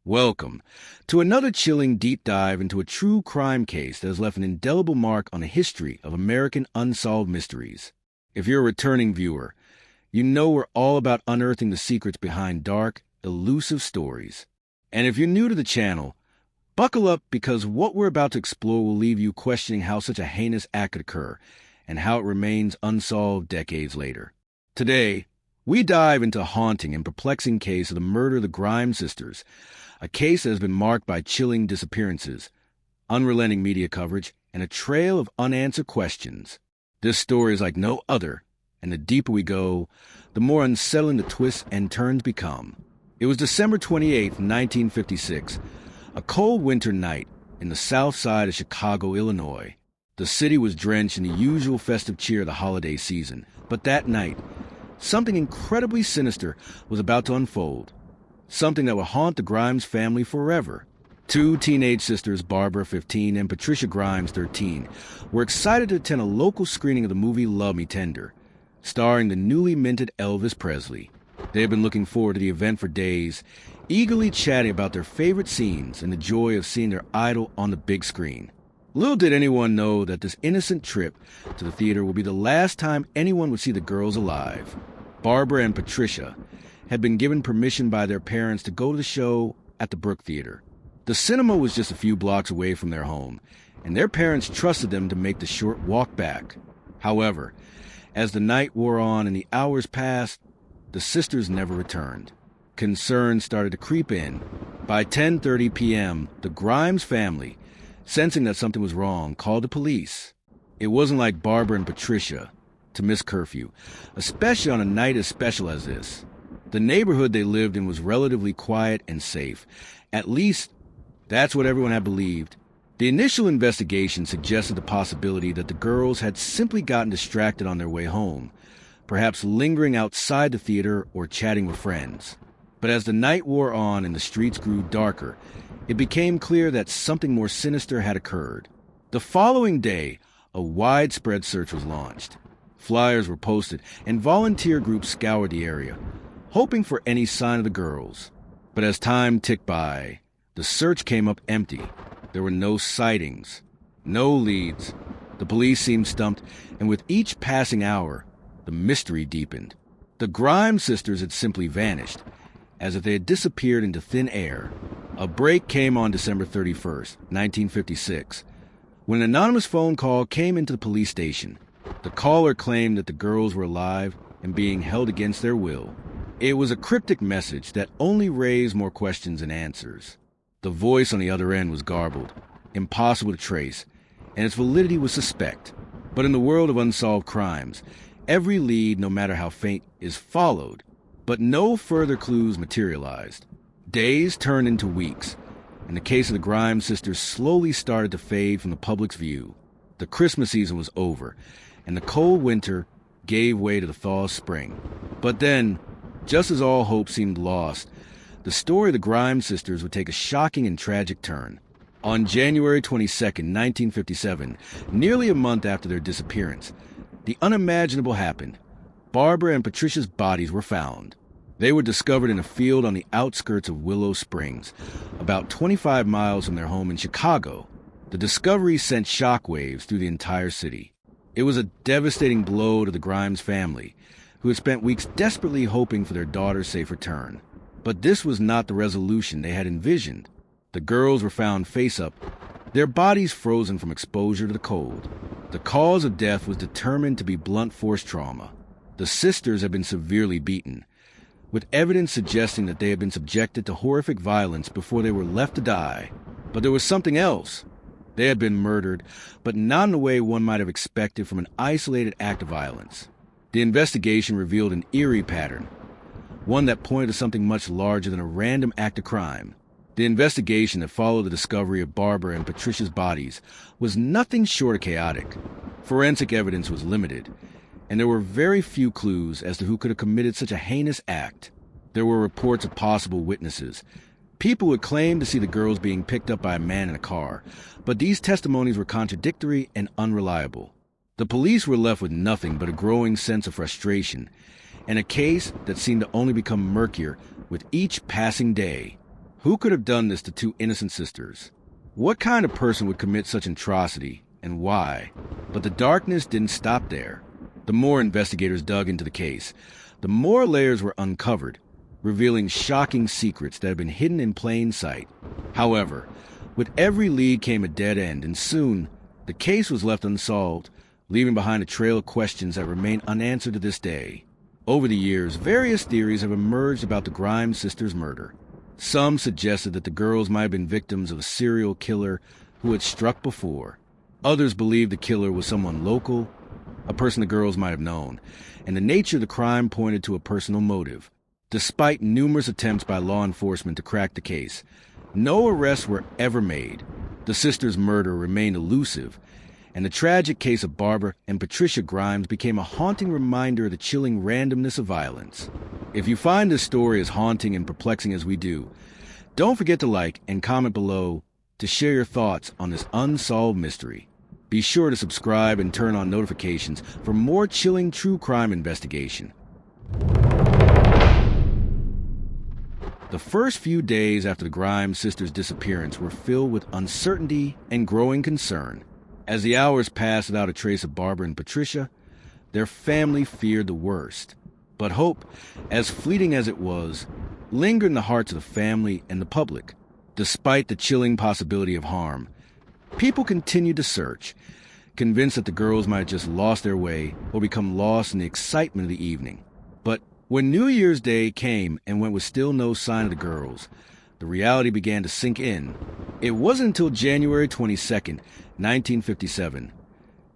Welcome to another chilling deep dive into a true crime case that has left an indelible mark on the history of American unsolved mysteries. If you're a returning viewer, you know we're all about unearthing the secrets behind dark, elusive stories. And if you're new to the channel, buckle up because what we're about to explore will leave you questioning how such a heinous act could occur and how it remains unsolved decades later. Today, we dive into a haunting and perplexing case of the murder of the Grimes sisters, a case that has been marked by chilling disappearances, unrelenting media coverage, and a trail of unanswered questions. This story is like no other, and the deeper we go, the more unsettling the twists and turns become. It was December 28, 1956, a cold winter night in the south side of Chicago, Illinois. The city was drenched in the usual festive cheer of the holiday season, but that night, something incredibly sinister was about to unfold. Something that would haunt the Grimes family forever. Two teenage sisters, Barbara, 15, and Patricia Grimes, 13, were excited to attend a local screening of the movie Love Me Tender, starring the newly minted Elvis Presley. They had been looking forward to the event for days, eagerly chatting about their favorite scenes and the joy of seeing their idol on the big screen. Little did anyone know that this innocent trip to the theater would be the last time anyone would see the girls alive. Barbara and Patricia had been given permission by their parents to go to the show at the Brook Theater. The cinema was just a few blocks away from their home, and their parents trusted them to make the short walk back. However, as the night wore on and the hours passed, the sisters never returned. Concern started to creep in. By 10:30 p.m., the Grimes family, sensing that something was wrong, called the police. It wasn't like Barbara and Patricia to miss curfew, especially on a night as special as this. The neighborhood they lived in was relatively quiet and safe. At least, that's what everyone had believed. The initial investigation suggested the possibility that the girls had simply gotten distracted on their way home, perhaps lingering outside the theater or chatting with friends. But as the night wore on and the streets grew darker, it became clear that something more sinister had occurred. The following day, a widespread search was launched. Flyers were posted, and volunteer groups scoured the area, hoping for any sign of the girls. But as time ticked by, the search came up empty. There were no sightings, no leads. The police seemed stumped, and with each passing hour, the mystery deepened. The Grimes sisters had simply vanished, as if they had disappeared into thin air. A break came on December 31st, 1956, when an anonymous phone call came into the police station. The caller claimed that the girls were alive and being held against their will. It was a cryptic message that only raised more questions than answers. The voice on the other end was garbled, impossible to trace, and its validity was suspect. But in the world of unsolved crimes, every lead, no matter how faint, is followed. But no further clues materialized. Days turned into weeks, and the case of the Grimes sisters slowly started to fade from the public's view. The Christmas season was over, and the cold winter gave way to the thaw of spring. But then, just as all hope seemed lost, the story of the Grimes sisters would take a shocking and tragic turn. On January 22, 1957, nearly a month after their disappearance, the unimaginable happened. Barbara and Patricia's bodies were found. They were discovered in a field on the outskirts of Willow Springs, about 25 miles from their home in Chicago. The discovery sent shockwaves through the entire city. It was a devastating blow to the Grimes family, who had spent weeks desperately hoping for their daughter's safe return. But this was not the resolution they had envisioned. The girls were found face up, their bodies frozen from exposure to the cold. The cause of death was determined to be blunt force trauma. The sisters had been severely beaten, with evidence suggesting that they had been subjected to horrific violence before they were left to die. But there was something else. They had been murdered, but not in the way one might have expected from an isolated act of violence. The investigation revealed an eerie pattern, one that pointed to something much larger than a random act of crime. The investigation that followed the discovery of Barbara and Patricia's bodies was nothing short of chaotic. Forensic evidence was limited, and there were very few clues as to who could have committed such a heinous act. There were reports of possible witnesses. People would claim to see the girls being picked up by a man in a car, but these testimonies were contradictory and unreliable. The police were left with nothing but a growing sense of frustration, and a case that seemed to only become murkier with each passing day. Who could have done this to two innocent sisters? What kind of person would commit such atrocity, and why? But the darkness didn't stop there. The more investigators dug into the case, the more layers were uncovered, revealing shocking secrets that had been hidden in plain sight. However, with every lead came a dead end, and soon the case was left unsolved, leaving behind a trail of questions that remain unanswered to this day. Over the years, various theories have emerged about the Grimes sisters' murder. Some suggested that the girls might have been victims of a serial killer who had struck before. Others believed the killer was someone local, a person the girls might have known, and the nature of the crime pointed to a personal motive. Despite numerous attempts by law enforcement to crack the case, no arrests were ever made. The sisters' murder remained elusive, and the tragic case of Barbara and Patricia Grimes became a haunting reminder of the chilling randomness of violence. If you find this story as haunting and perplexing as we do, don't forget to like and comment below to share your thoughts on this unsolved mystery. Be sure to subscribe and turn on notifications for more chilling true crime investigation. The first few days after the Grimes sisters' disappearance were filled with uncertainty and growing concern. As the hours passed without a trace of Barbara and Patricia, their family feared the worst. But hope, as fleeting as it was, lingered in the hearts of the family and the public. Despite the chilling possibility of harm, people continued to search, convinced that the girls might have just lost their way or become lost in the excitement of the evening. But when New Year's Day came and went with still no sign of the girls, the reality began to sink in. It wasn't until January 22nd, 1957,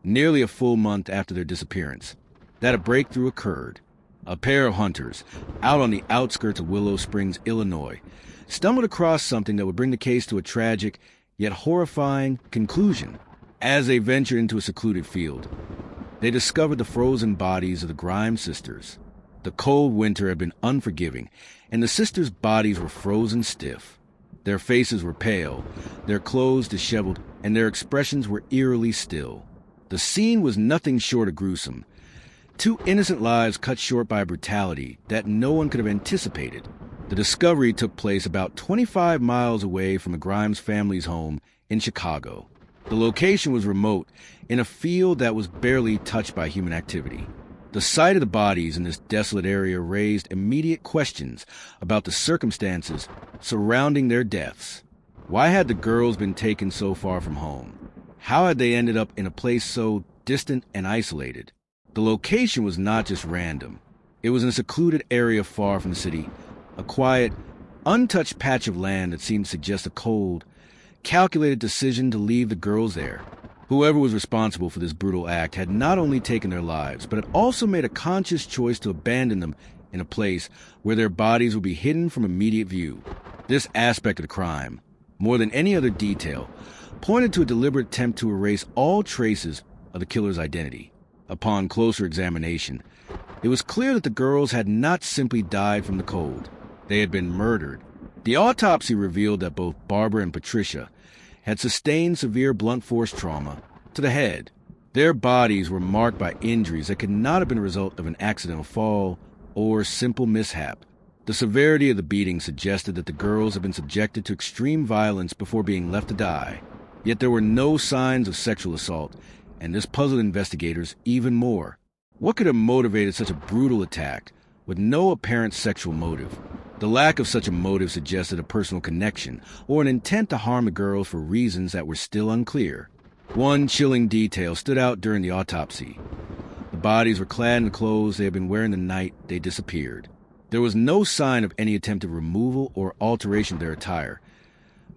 nearly a full month after their disappearance, that a breakthrough occurred. A pair of hunters, out on the outskirts of Willow Springs, Illinois, stumbled across something that would bring the case to a tragic, yet horrifying, conclusion. As they ventured into a secluded field, they discovered the frozen bodies of the Grimes sisters. The cold winter had been unforgiving, and the sisters' bodies were frozen stiff. Their faces were pale, their clothes disheveled, and their expressions were eerily still. The scene was nothing short of gruesome. Two innocent lives cut short by a brutality that no one could have anticipated. The discovery took place about 25 miles away from the Grimes family's home in Chicago. The location was remote, in a field that was barely touched by human activity. The sight of the bodies in this desolate area raised immediate questions about the circumstances surrounding their deaths. Why had the girls been taken so far from home? How had they ended up in a place so distant and isolated? The location was not just random. It was in a secluded area far from the city, a quiet, untouched patch of land that seemed to suggest a cold, calculated decision to leave the girls there. Whoever was responsible for this brutal act had not only taken their lives, but had also made a conscious choice to abandon them in a place where their bodies would be hidden from immediate view. This aspect of the crime, more than any other detail, pointed to a deliberate attempt to erase all traces of the killer's identity. Upon closer examination, it was clear that the girls had not simply died from the cold. They had been murdered. The autopsy revealed that both Barbara and Patricia had sustained severe blunt force trauma to the head. Their bodies were marked by injuries that could not have been a result of an accidental fall or simple mishap. The severity of the beating suggested that the girls had been subjected to extreme violence before being left to die. Yet there were no signs of sexual assault, and this puzzled investigators even more. What could have motivated such a brutal attack with no apparent sexual motive? The lack of such a motive suggested a personal connection or an intent to harm the girls for reasons that were still unclear. One chilling detail stood out during the autopsy. The bodies were clad in the clothes they had been wearing the night they disappeared. There was no sign of any attempted removal or alteration of their attire,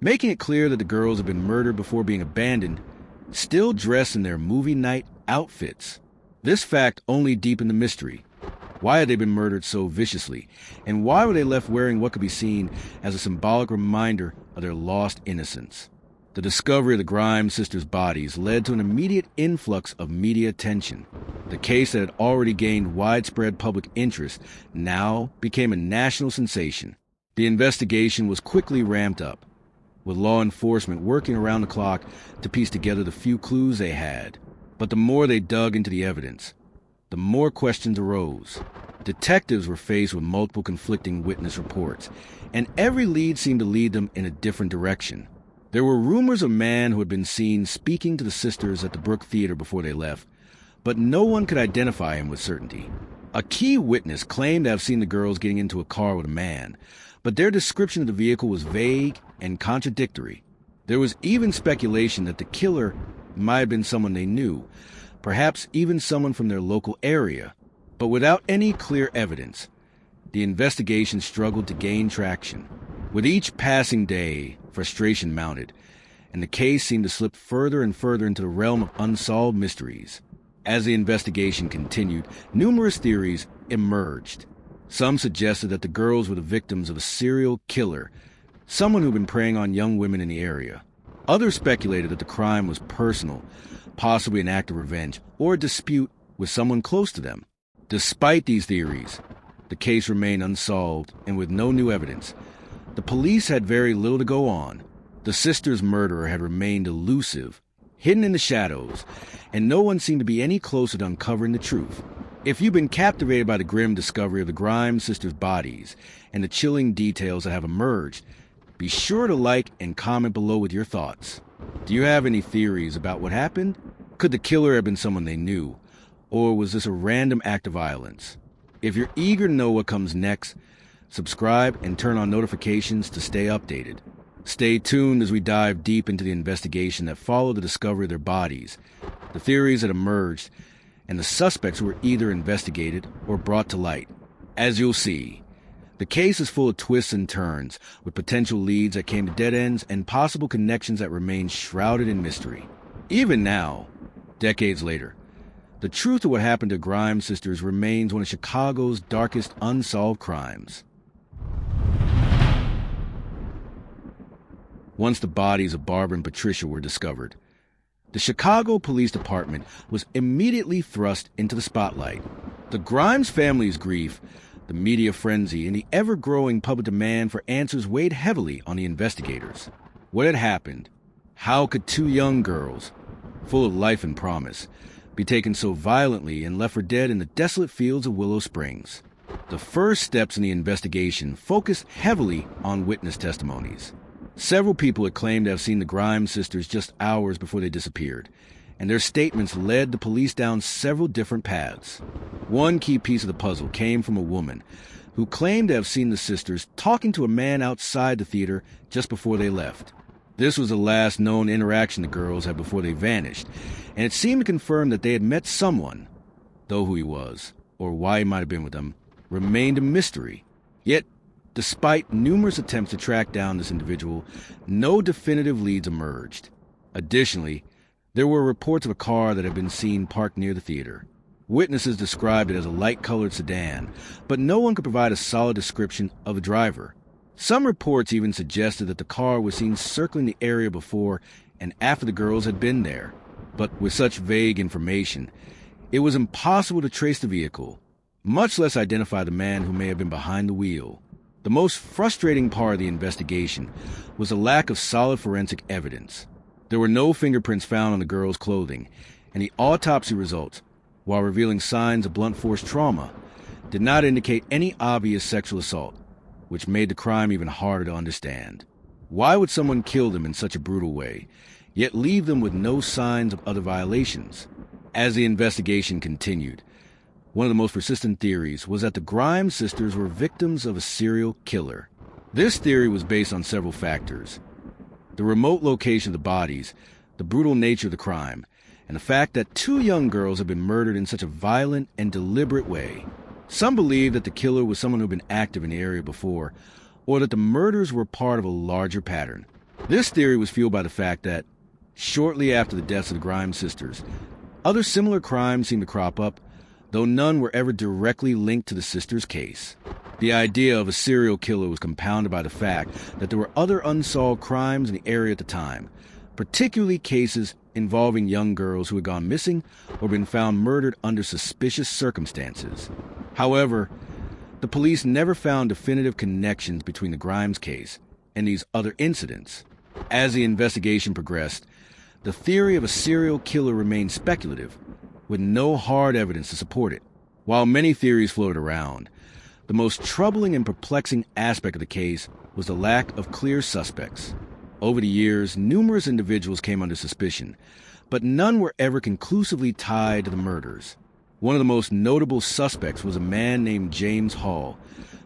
making it clear that the girls had been murdered before being abandoned, still dressed in their movie night outfits. This fact only deepened the mystery. Why had they been murdered so viciously? And why were they left wearing what could be seen as a symbolic reminder of their lost innocence? The discovery of the Grimes sisters' bodies led to an immediate influx of media attention. The case that had already gained widespread public interest now became a national sensation. The investigation was quickly ramped up, with law enforcement working around the clock to piece together the few clues they had. But the more they dug into the evidence, the more questions arose. Detectives were faced with multiple conflicting witness reports, and every lead seemed to lead them in a different direction. There were rumors of a man who had been seen speaking to the sisters at the Brook Theater before they left, but no one could identify him with certainty. A key witness claimed to have seen the girls getting into a car with a man, but their description of the vehicle was vague and contradictory. There was even speculation that the killer might have been someone they knew, perhaps even someone from their local area. But without any clear evidence, the investigation struggled to gain traction. With each passing day, frustration mounted, and the case seemed to slip further and further into the realm of unsolved mysteries. As the investigation continued, numerous theories emerged. Some suggested that the girls were the victims of a serial killer, someone who'd been preying on young women in the area. Others speculated that the crime was personal, possibly an act of revenge, or a dispute with someone close to them. Despite these theories, the case remained unsolved, and with no new evidence, the police had very little to go on. The sisters' murderer had remained elusive, hidden in the shadows, and no one seemed to be any closer to uncovering the truth. If you've been captivated by the grim discovery of the Grimes sisters' bodies and the chilling details that have emerged, be sure to like and comment below with your thoughts. Do you have any theories about what happened? Could the killer have been someone they knew? Or was this a random act of violence? If you're eager to know what comes next, subscribe and turn on notifications to stay updated. Stay tuned as we dive deep into the investigation that followed the discovery of their bodies, the theories that emerged, and the suspects who were either investigated or brought to light. As you'll see, the case is full of twists and turns, with potential leads that came to dead ends and possible connections that remain shrouded in mystery. Even now, decades later, the truth of what happened to Grimes sisters remains one of Chicago's darkest unsolved crimes. Once the bodies of Barbara and Patricia were discovered, the Chicago Police Department was immediately thrust into the spotlight. The Grimes family's grief, the media frenzy, and the ever-growing public demand for answers weighed heavily on the investigators. What had happened? How could two young girls, full of life and promise, be taken so violently and left for dead in the desolate fields of Willow Springs? The first steps in the investigation focused heavily on witness testimonies. Several people had claimed to have seen the Grimes sisters just hours before they disappeared, and their statements led the police down several different paths. One key piece of the puzzle came from a woman who claimed to have seen the sisters talking to a man outside the theater just before they left. This was the last known interaction the girls had before they vanished, and it seemed to confirm that they had met someone, though who he was, or why he might have been with them, remained a mystery. Yet, despite numerous attempts to track down this individual, no definitive leads emerged. Additionally, there were reports of a car that had been seen parked near the theater. Witnesses described it as a light-colored sedan, but no one could provide a solid description of the driver. Some reports even suggested that the car was seen circling the area before and after the girls had been there. But with such vague information, it was impossible to trace the vehicle, much less identify the man who may have been behind the wheel. The most frustrating part of the investigation was the lack of solid forensic evidence. There were no fingerprints found on the girls' clothing, and the autopsy results, while revealing signs of blunt force trauma, did not indicate any obvious sexual assault, which made the crime even harder to understand. Why would someone kill them in such a brutal way, yet leave them with no signs of other violations? As the investigation continued, one of the most persistent theories was that the Grimes sisters were victims of a serial killer. This theory was based on several factors: the remote location of the bodies, the brutal nature of the crime, and the fact that two young girls had been murdered in such a violent and deliberate way. Some believed that the killer was someone who had been active in the area before, or that the murders were part of a larger pattern. This theory was fueled by the fact that, shortly after the deaths of the Grimes sisters, other similar crimes seemed to crop up, though none were ever directly linked to the sisters' case. The idea of a serial killer was compounded by the fact that there were other unsolved crimes in the area at the time, particularly cases involving young girls who had gone missing or been found murdered under suspicious circumstances. However, the police never found definitive connections between the Grimes case and these other incidents. As the investigation progressed, the theory of a serial killer remained speculative, with no hard evidence to support it. While many theories floated around, the most troubling and perplexing aspect of the case was the lack of clear suspects. Over the years, numerous individuals came under suspicion, but none were ever conclusively tied to the murders. One of the most notable suspects was a man named James Hall,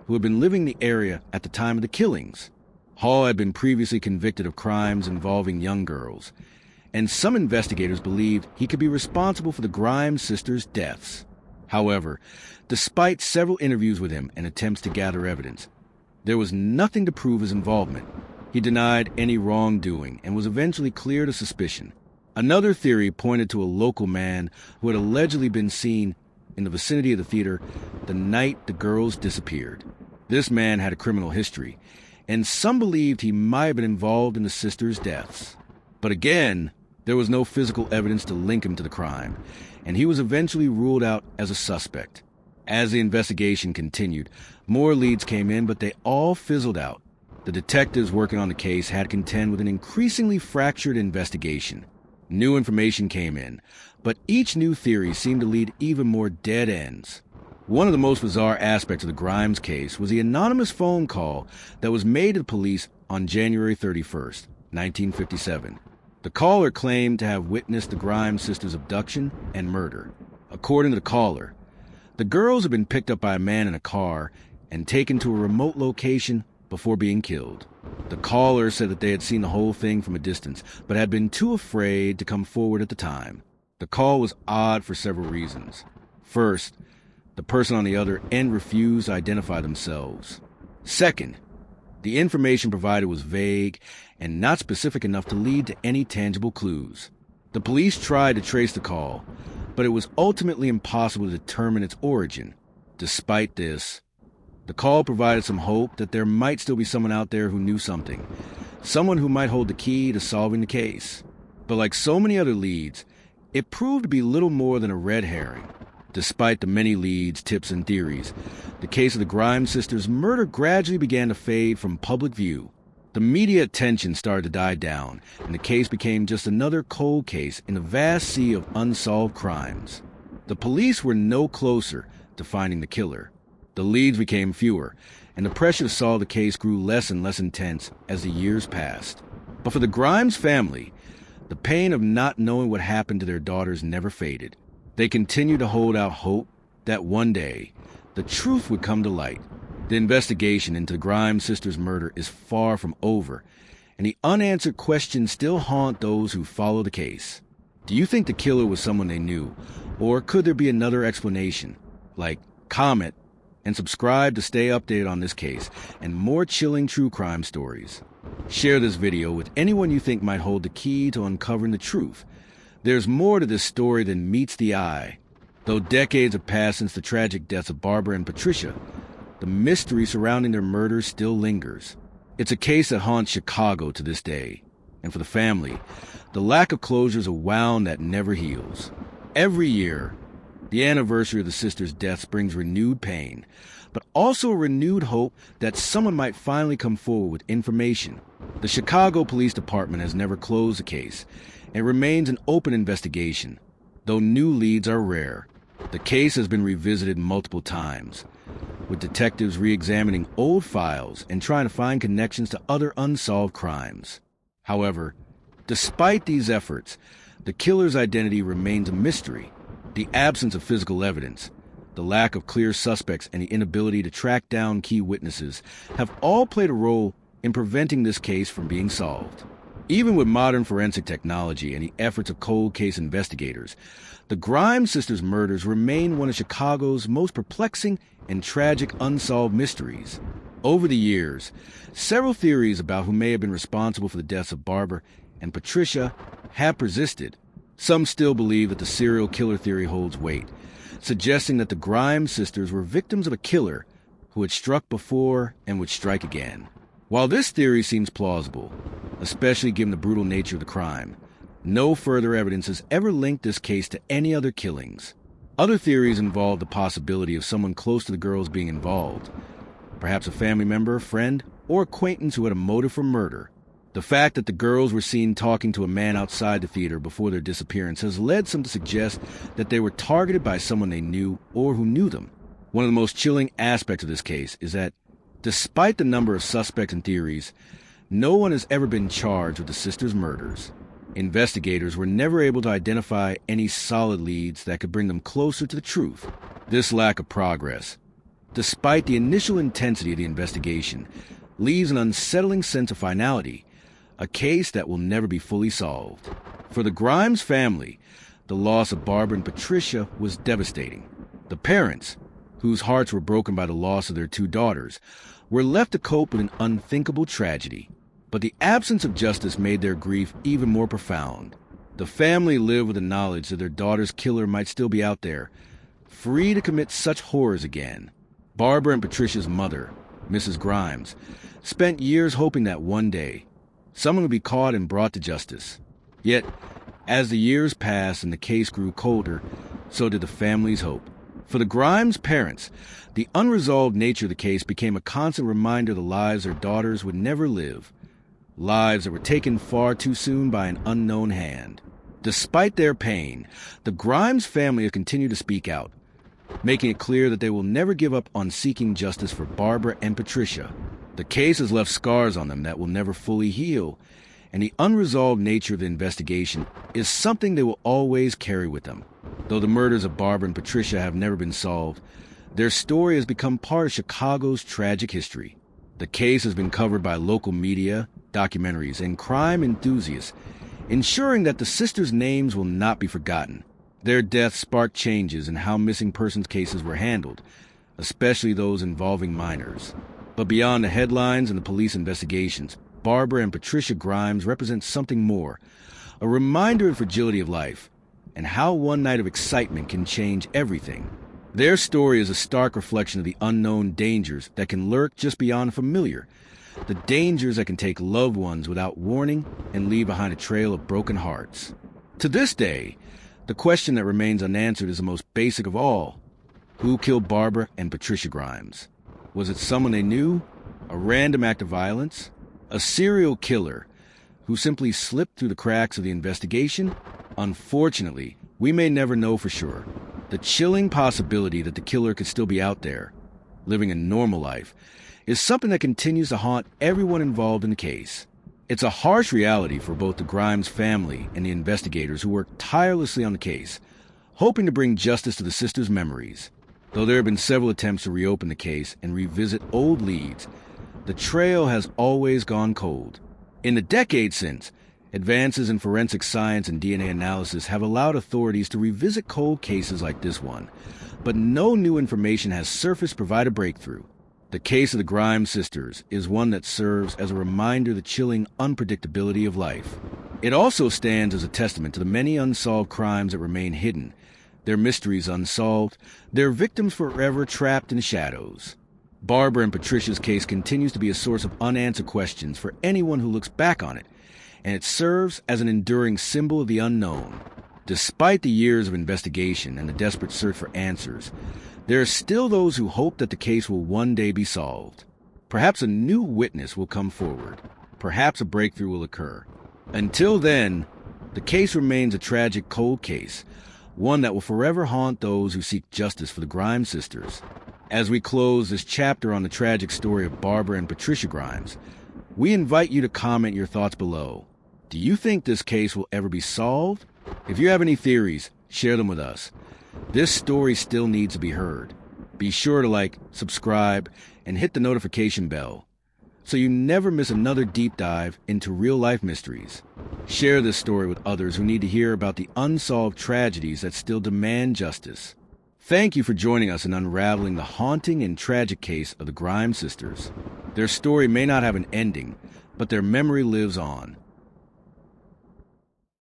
who had been living in the area at the time of the killings. Hall had been previously convicted of crimes involving young girls, and some investigators believed he could be responsible for the Grimes sisters' deaths. However, despite several interviews with him and attempts to gather evidence, there was nothing to prove his involvement. He denied any wrongdoing and was eventually cleared of suspicion. Another theory pointed to a local man who had allegedly been seen in the vicinity of the theater the night the girls disappeared. This man had a criminal history, and some believed he might have been involved in the sisters' deaths. But again, there was no physical evidence to link him to the crime, and he was eventually ruled out as a suspect. As the investigation continued, more leads came in, but they all fizzled out. The detectives working on the case had to contend with an increasingly fractured investigation. New information came in, but each new theory seemed to lead even more dead ends. One of the most bizarre aspects of the Grimes case was the anonymous phone call that was made to the police on January 31st, 1957. The caller claimed to have witnessed the Grimes sisters' abduction and murder. According to the caller, the girls had been picked up by a man in a car and taken to a remote location before being killed. The caller said that they had seen the whole thing from a distance, but had been too afraid to come forward at the time. The call was odd for several reasons. First, the person on the other end refused to identify themselves. Second, the information provided was vague and not specific enough to lead to any tangible clues. The police tried to trace the call, but it was ultimately impossible to determine its origin. Despite this, the call provided some hope that there might still be someone out there who knew something, someone who might hold the key to solving the case. But like so many other leads, it proved to be little more than a red herring. Despite the many leads, tips, and theories, the case of the Grimes sisters' murder gradually began to fade from public view. The media attention started to die down, and the case became just another cold case in a vast sea of unsolved crimes. The police were no closer to finding the killer. The leads became fewer, and the pressure to solve the case grew less and less intense as the years passed. But for the Grimes family, the pain of not knowing what happened to their daughters never faded. They continued to hold out hope that one day the truth would come to light. The investigation into the Grimes sisters' murder is far from over, and the unanswered questions still haunt those who follow the case. Do you think the killer was someone they knew, or could there be another explanation? Like, comment and subscribe to stay updated on this case and more chilling true crime stories. Share this video with anyone you think might hold the key to uncovering the truth. There's more to this story than meets the eye. Though decades have passed since the tragic deaths of Barbara and Patricia, the mystery surrounding their murders still lingers. It's a case that haunts Chicago to this day. And for the family, the lack of closure is a wound that never heals. Every year, the anniversary of the sisters' deaths brings renewed pain, but also a renewed hope that someone might finally come forward with information. The Chicago Police Department has never closed the case, and remains an open investigation. Though new leads are rare, the case has been revisited multiple times, with detectives re-examining old files and trying to find connections to other unsolved crimes. However, despite these efforts, the killer's identity remains a mystery. The absence of physical evidence, the lack of clear suspects, and the inability to track down key witnesses have all played a role in preventing this case from being solved. Even with modern forensic technology and the efforts of cold case investigators, the Grimes sisters' murders remain one of Chicago's most perplexing and tragic unsolved mysteries. Over the years, several theories about who may have been responsible for the deaths of Barbara and Patricia have persisted. Some still believe that the serial killer theory holds weight, suggesting that the Grimes sisters were victims of a killer who had struck before and would strike again. While this theory seems plausible, especially given the brutal nature of the crime, no further evidence has ever linked this case to any other killings. Other theories involve the possibility of someone close to the girls being involved, perhaps a family member, friend, or acquaintance who had a motive for murder. The fact that the girls were seen talking to a man outside the theater before their disappearance has led some to suggest that they were targeted by someone they knew or who knew them. One of the most chilling aspects of this case is that, despite the number of suspects and theories, no one has ever been charged with the sisters' murders. Investigators were never able to identify any solid leads that could bring them closer to the truth. This lack of progress, despite the initial intensity of the investigation, leaves an unsettling sense of finality, a case that will never be fully solved. For the Grimes family, the loss of Barbara and Patricia was devastating. The parents, whose hearts were broken by the loss of their two daughters, were left to cope with an unthinkable tragedy. But the absence of justice made their grief even more profound. The family lived with the knowledge that their daughter's killer might still be out there, free to commit such horrors again. Barbara and Patricia's mother, Mrs. Grimes, spent years hoping that one day, someone would be caught and brought to justice. Yet, as the years passed and the case grew colder, so did the family's hope. For the Grimes parents, the unresolved nature of the case became a constant reminder of the lives their daughters would never live. Lives that were taken far too soon by an unknown hand. Despite their pain, the Grimes family have continued to speak out, making it clear that they will never give up on seeking justice for Barbara and Patricia. The case has left scars on them that will never fully heal, and the unresolved nature of the investigation is something they will always carry with them. Though the murders of Barbara and Patricia have never been solved, their story has become part of Chicago's tragic history. The case has been covered by local media, documentaries, and crime enthusiasts, ensuring that the sisters' names will not be forgotten. Their deaths sparked changes in how missing persons cases were handled, especially those involving minors. But beyond the headlines and the police investigations, Barbara and Patricia Grimes represent something more, a reminder of the fragility of life, and how one night of excitement can change everything. Their story is a stark reflection of the unknown dangers that can lurk just beyond the familiar, the dangers that can take loved ones without warning and leave behind a trail of broken hearts. To this day, the question that remains unanswered is the most basic of all. Who killed Barbara and Patricia Grimes? Was it someone they knew? A random act of violence? A serial killer who simply slipped through the cracks of the investigation? Unfortunately, we may never know for sure. The chilling possibility that the killer could still be out there, living a normal life, is something that continues to haunt everyone involved in the case. It's a harsh reality for both the Grimes family and the investigators who worked tirelessly on the case, hoping to bring justice to the sisters' memories. Though there have been several attempts to reopen the case and revisit old leads, the trail has always gone cold. In the decades since, advances in forensic science and DNA analysis have allowed authorities to revisit cold cases like this one, but no new information has surfaced to provide a breakthrough. The case of the Grimes sisters is one that serves as a reminder of the chilling unpredictability of life. It also stands as a testament to the many unsolved crimes that remain hidden, their mysteries unsolved, their victims forever trapped in the shadows. Barbara and Patricia's case continues to be a source of unanswered questions for anyone who looks back on it, and it serves as an enduring symbol of the unknown. Despite the years of investigation and the desperate search for answers, there are still those who hope that the case will one day be solved. Perhaps a new witness will come forward. Perhaps a breakthrough will occur. Until then, the case remains a tragic cold case, one that will forever haunt those who seek justice for the Grimes sisters. As we close this chapter on the tragic story of Barbara and Patricia Grimes, we invite you to comment your thoughts below. Do you think this case will ever be solved? If you have any theories, share them with us. This story still needs to be heard. Be sure to like, subscribe, and hit the notification bell so you never miss another deep dive into real-life mysteries. Share this story with others who need to hear about the unsolved tragedies that still demand justice. Thank you for joining us in unraveling the haunting and tragic case of the Grimes sisters. Their story may not have an ending, but their memory lives on.